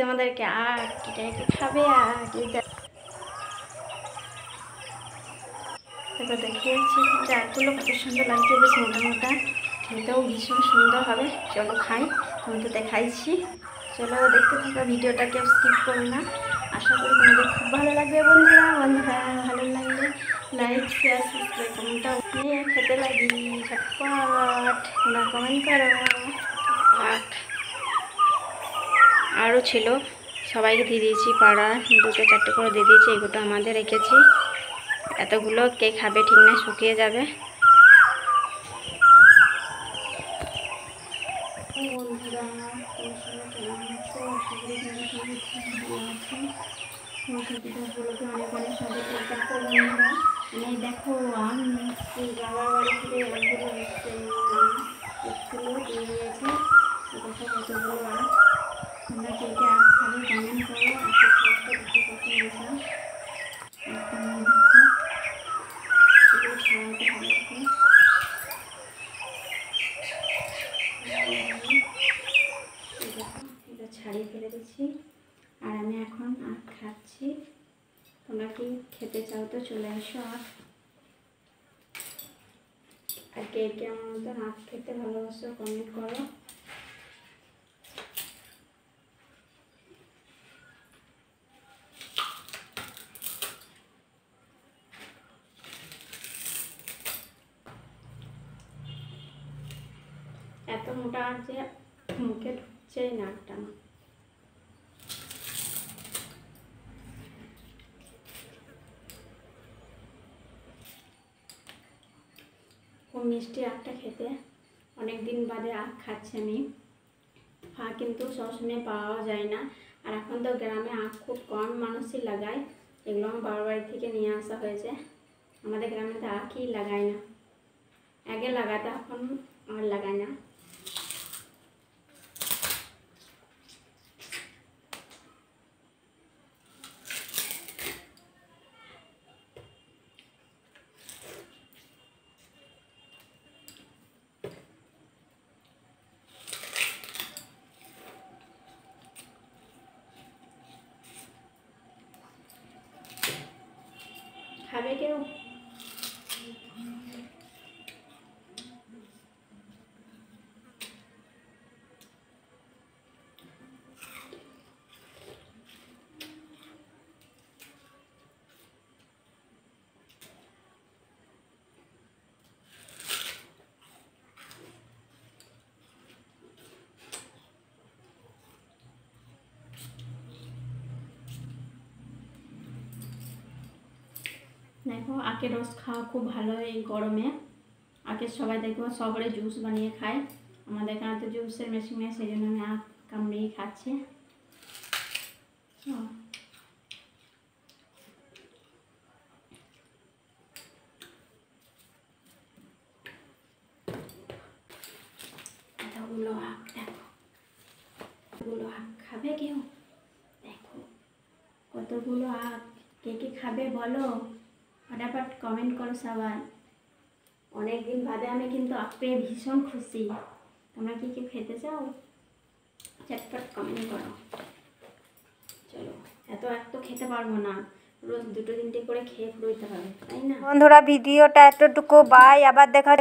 তোমাদেরকে আর কে খাবে আর কি তারপর দেখিয়েছি চারগুলো কত সুন্দর লাগছে, বেশ মোটা মোটা, খেতেও ভীষণ সুন্দর হবে। চলো খাই, তোমাদের দেখাইছি। চলো দেখতে থাকো ভিডিওটা, কেউ স্কিপ করো না। আশা করি তোমাদের খুব ভালো লাগবে বন্ধুরা। ভালো লাগলে লাইক শেয়ার সাবস্ক্রাইব কমেন্টটা নিয়ে খেতে লাগি ঝটপট, তোমরা কমেন্ট করো। আরও ছিল, সবাইকে দিয়ে দিয়েছি, পাড়া 2-4টে করে দিয়ে দিয়েছি। এগুলো আমাদের রেখেছি। এতগুলো কে খাবে ঠিক না, শুকিয়ে যাবে। বন্ধুরা অনেক অনেক স্বাগত। দেখো বন্ধুরা, দেখো আম মিষ্টি বাবার বাড়ি থেকে আমগুলো এসছে, এসেছিলো দিয়ে দিয়েছে। দেখো কতগুলো আম, তোমরা কে কে আম খাবে কমেন্ট করো। আজকে খাওয়াটা দেখো কত মজা, একদম দেখো সেগুলো খাওয়াতে ভালো থাকে। এটা ছাড়িয়ে ফেলে দিচ্ছি আর আমি এখন আখ খাচ্ছি। তোমরা কি খেতে চাও তো চলে আসো। আর কে কে আমার মতন আখ খেতে ভালোবাসো কমেন্ট করো। এত মোটা আখ যে মুখে ঢুকছেই না আখটা। খুব মিষ্টি আখটা খেতে, অনেক দিন বাদে আখ খাচ্ছি আমি। আখ কিন্তু সবসময় পাওয়া যায় না, আর এখন তো গ্রামে আখ খুব কম মানুষই লাগায়। এগুলো আমার বাবার বাড়ি থেকে নিয়ে আসা হয়েছে। আমাদের গ্রামে তো আখই লাগায় না, আগে লাগাতে, এখন আর লাগায় না। খাবে কেউ? দেখো আখের রস খাওয়া খুব ভালো এই গরমে। আখের সবাই দেখবো শহরে জুস বানিয়ে খায়, আমাদের এখানে তো জুসের মেশিন নেই, সেই জন্য আমি আখ কামড়িয়ে খাচ্ছি। এতগুলো আখ, দেখো এতগুলো আখ খাবে কেউ? দেখো কতগুলো আখ, কে কে খাবে বলো, ফটাফট কমেন্ট করো সবাই। অনেক দিন বাদে আমি কিন্তু আখ পেয়ে ভীষণ খুশি। তোমরা কি কি খেতে চাও চটপট কমেন্ট করো। চলো, এত আখ তো খেতে পারবো না, রোজ 2-3টে করে খেয়ে ফুরোতে হবে, তাই না? বন্ধুরা ভিডিওটা এতটুকু, বাই, আবার দেখা।